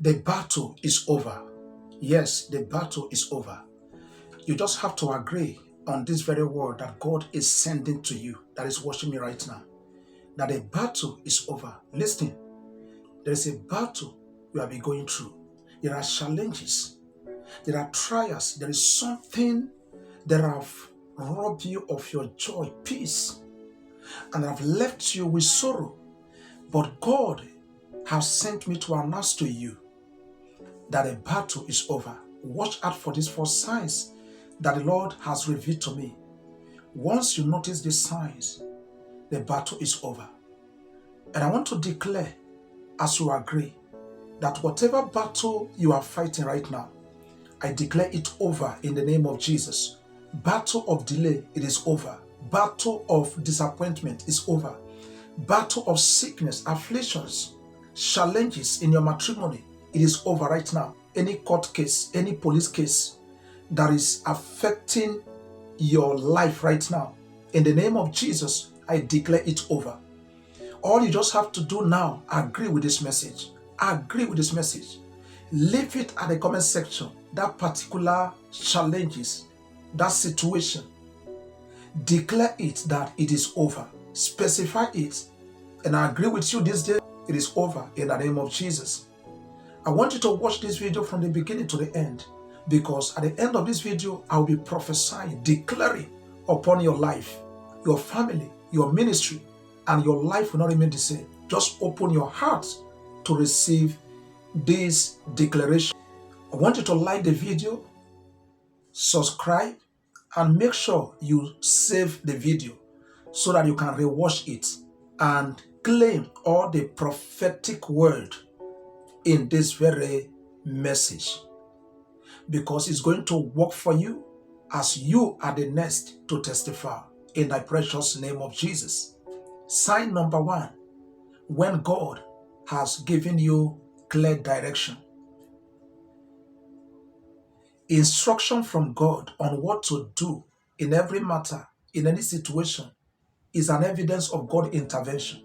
The battle is over. Yes, the battle is over. You just have to agree on this very word that God is sending to you, that is watching me right now, that the battle is over. Listen, there is a battle you have been going through. There are challenges, there are trials, there is something that have robbed you of your joy, peace, and have left you with sorrow. But God has sent me to announce to you that the battle is over. Watch out for these four signs that the Lord has revealed to me. Once you notice these signs, the battle is over. And I want to declare, as you agree, that whatever battle you are fighting right now, I declare it over in the name of Jesus. Battle of delay, it is over. Battle of disappointment is over. Battle of sickness, afflictions, challenges in your matrimony, it is over right now. Any court case, any police case that is affecting your life right now, in the name of Jesus, I declare it over. All you just have to do now, agree with this message. Agree with this message. Leave it at the comment section. That particular challenges, that situation. Declare it that it is over. Specify it. And I agree with you this day, it is over in the name of Jesus. I want you to watch this video from the beginning to the end, because at the end of this video, I will be prophesying, declaring upon your life, your family, your ministry, and your life will not remain the same. Just open your heart to receive this declaration. I want you to like the video, subscribe, and make sure you save the video so that you can rewatch it and claim all the prophetic word in this very message, because it's going to work for you as you are the next to testify in the precious name of Jesus. Sign number one, when God has given you clear direction. Instruction from God on what to do in every matter, in any situation, is an evidence of God's intervention.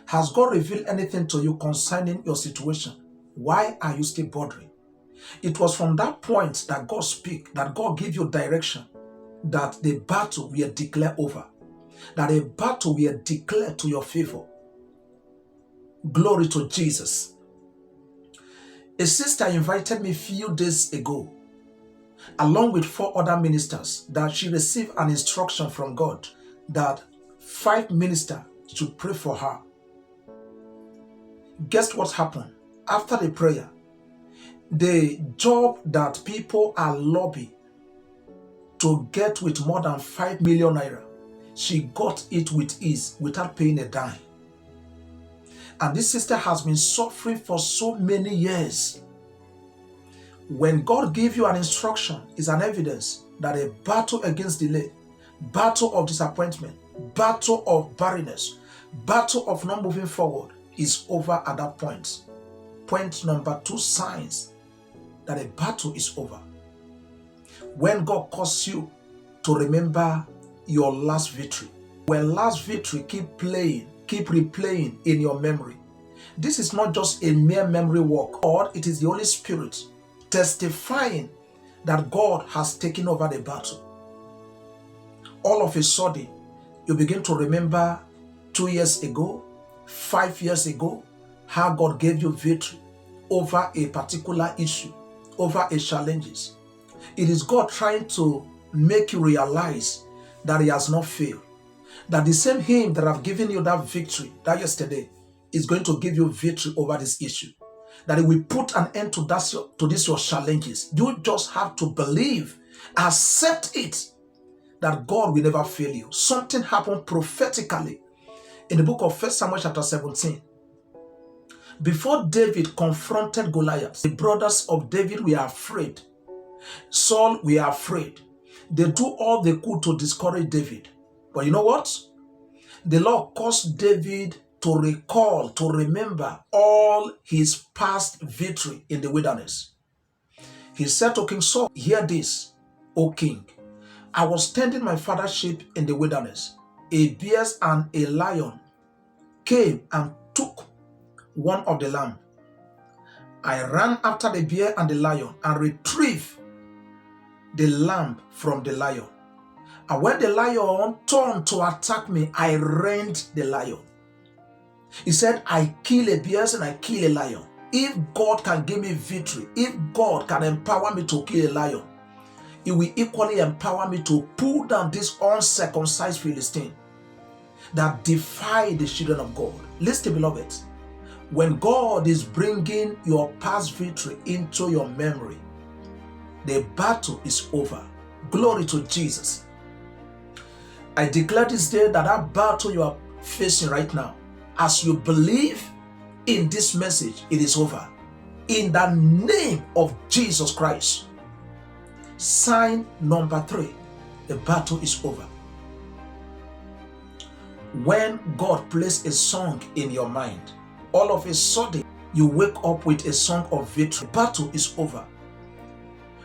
Has God revealed anything to you concerning your situation? Why are you still bothering? It was from that point that God speak, that God give you direction, that the battle will declare over, that the battle will declare to your favor. Glory to Jesus. A sister invited me a few days ago, along with 4 other ministers, that she received an instruction from God that 5 ministers should pray for her. Guess what happened? After the prayer, the job that people are lobbying to get with more than 5 million naira, she got it with ease without paying a dime. And this sister has been suffering for so many years. When God gives you an instruction, it's an evidence that a battle against delay, battle of disappointment, battle of barrenness, battle of not moving forward is over at that point. Point number 2, signs that a battle is over. When God calls you to remember your last victory, when last victory keep replaying in your memory. This is not just a mere memory work, or it is the Holy Spirit testifying that God has taken over the battle. All of a sudden, you begin to remember 2 years ago, 5 years ago, how God gave you victory over a particular issue, over a challenges. It is God trying to make you realize that He has not failed. That the same Him that have given you that victory that yesterday is going to give you victory over this issue. That He will put an end to these your challenges. You just have to believe, accept it, that God will never fail you. Something happened prophetically in the book of 1 Samuel chapter 17. Before David confronted Goliath, the brothers of David were afraid. Saul were afraid. They do all they could to discourage David. But you know what? The Lord caused David to recall, to remember all his past victory in the wilderness. He said to King Saul, "Hear this, O king. I was tending my father's sheep in the wilderness. A bear and a lion came and took one of the lamb. I ran after the bear and the lion and retrieved the lamb from the lion. And when the lion turned to attack me, I rent the lion. He said, I kill a bear and I kill a lion. If God can give me victory, if God can empower me to kill a lion, He will equally empower me to pull down this uncircumcised Philistine that defy the children of God. Listen, beloved, when God is bringing your past victory into your memory, the battle is over. Glory to Jesus. I declare this day that that battle you are facing right now, as you believe in this message, it is over. In the name of Jesus Christ. Sign number 3, the battle is over. When God places a song in your mind, all of a sudden you wake up with a song of victory. The battle is over.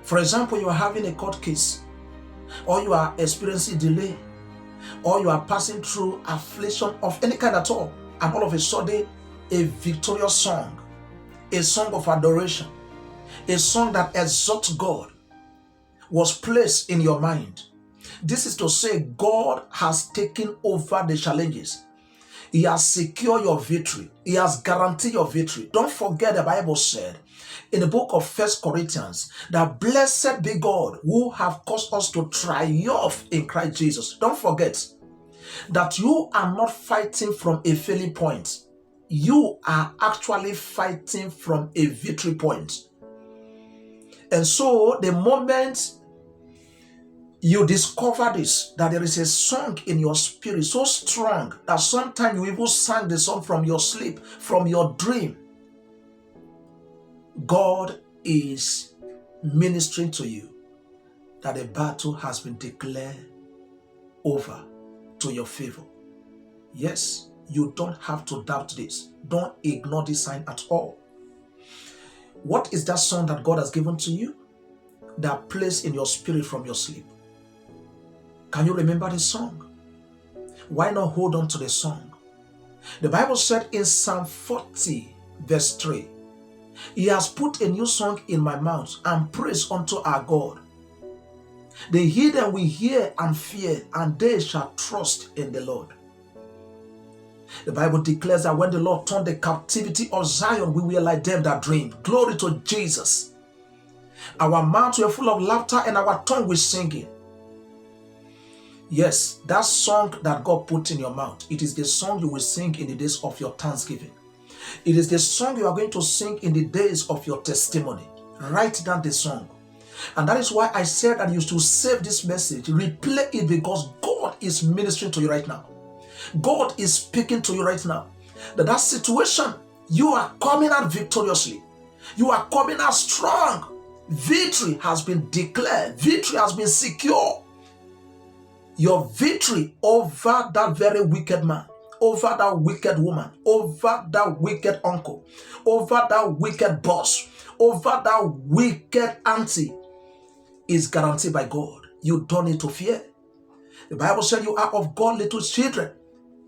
For example, you are having a court case, or you are experiencing delay, or you are passing through affliction of any kind at all, and all of a sudden a victorious song, a song of adoration, a song that exalts God was placed in your mind. This is to say God has taken over the challenges. He has secured your victory. He has guaranteed your victory. Don't forget, the Bible said in the book of 1 Corinthians that blessed be God who have caused us to triumph in Christ Jesus. Don't forget that you are not fighting from a failing point. You are actually fighting from a victory point. And so the moment you discover this, that there is a song in your spirit so strong that sometimes you even sang the song from your sleep, from your dream, God is ministering to you that the battle has been declared over to your favor. Yes, you don't have to doubt this. Don't ignore this sign at all. What is that song that God has given to you that plays in your spirit from your sleep? Can you remember the song? Why not hold on to the song? The Bible said in Psalm 40 verse 3, He has put a new song in my mouth and praise unto our God. The heathen will hear and fear, and they shall trust in the Lord. The Bible declares that when the Lord turned the captivity of Zion, we will like them that dream. Glory to Jesus. Our mouths were full of laughter and our tongue was singing. Yes, that song that God put in your mouth, it is the song you will sing in the days of your thanksgiving. It is the song you are going to sing in the days of your testimony. Write down the song. And that is why I said that you should save this message, replay it, because God is ministering to you right now. God is speaking to you right now. That situation, you are coming out victoriously. You are coming out strong. Victory has been declared. Victory has been secured. Your victory over that very wicked man, over that wicked woman, over that wicked uncle, over that wicked boss, over that wicked auntie is guaranteed by God. You don't need to fear. The Bible said you are of God little children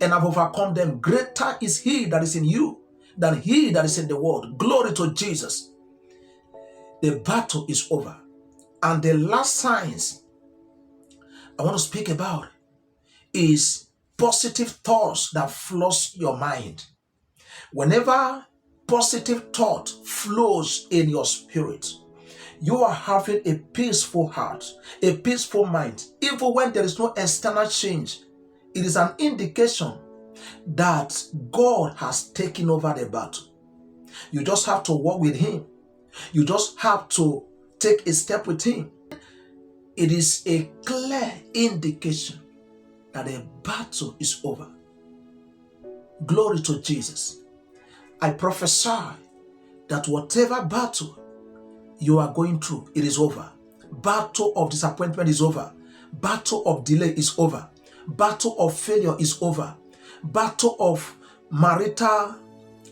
and have overcome them. Greater is He that is in you than he that is in the world. Glory to Jesus. The battle is over. And the last signs I want to speak about is positive thoughts that flows your mind. Whenever positive thought flows in your spirit, you are having a peaceful heart, a peaceful mind. Even when there is no external change, it is an indication that God has taken over the battle. You just have to walk with Him. You just have to take a step with Him. It is a clear indication that the battle is over. Glory to Jesus. I prophesy that whatever battle you are going through, it is over. Battle of disappointment is over. Battle of delay is over. Battle of failure is over. Battle of marital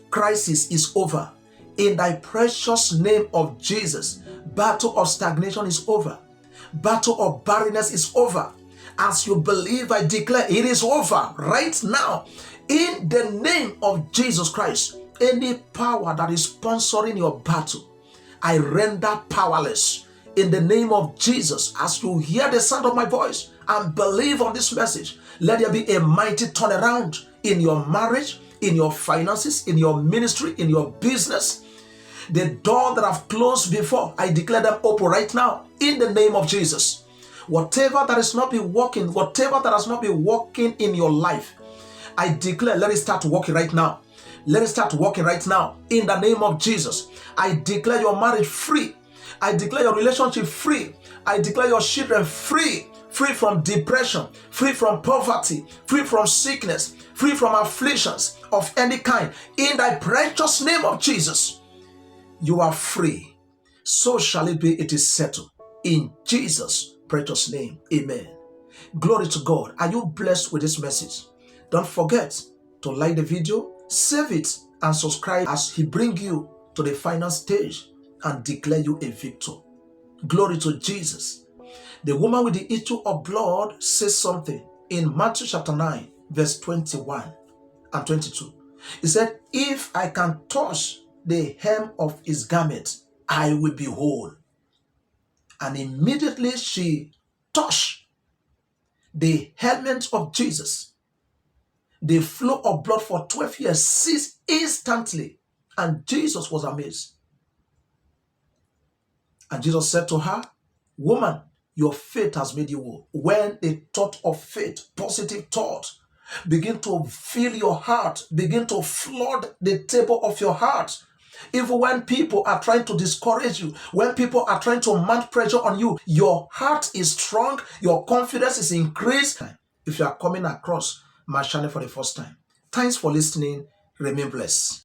crisis is over. In thy precious name of Jesus, battle of stagnation is over. Battle of barrenness is over. As you believe, I declare it is over right now. In the name of Jesus Christ, Any power that is sponsoring your battle, I render powerless in the name of Jesus. As you hear the sound of my voice and believe on this message, let there be a mighty turnaround in your marriage, in your finances, in your ministry, in your business. The door that have closed before, I declare them open right now in the name of Jesus. Whatever that is not be working, whatever that has not been working in your life, I declare, let it start working right now. Let it start working right now in the name of Jesus. I declare your marriage free. I declare your relationship free. I declare your children free. Free from depression, free from poverty, free from sickness, free from afflictions of any kind. In the precious name of Jesus, you are free. So shall it be, it is settled. In Jesus' precious name, amen. Glory to God. Are you blessed with this message? Don't forget to like the video, save it, and subscribe as he brings you to the final stage and declare you a victor. Glory to Jesus. The woman with the issue of blood says something in Matthew chapter 9, verse 21 and 22. He said, if I can touch the hem of his garment, I will be whole. And immediately she touched the helmet of Jesus. The flow of blood for 12 years ceased instantly. And Jesus was amazed. And Jesus said to her, woman, your faith has made you whole. When a thought of faith, positive thought, begin to fill your heart, begin to flood the table of your heart. Even when people are trying to discourage you, when people are trying to mount pressure on you, your heart is strong, your confidence is increased. If you are coming across my channel for the first time, thanks for listening. Remain blessed.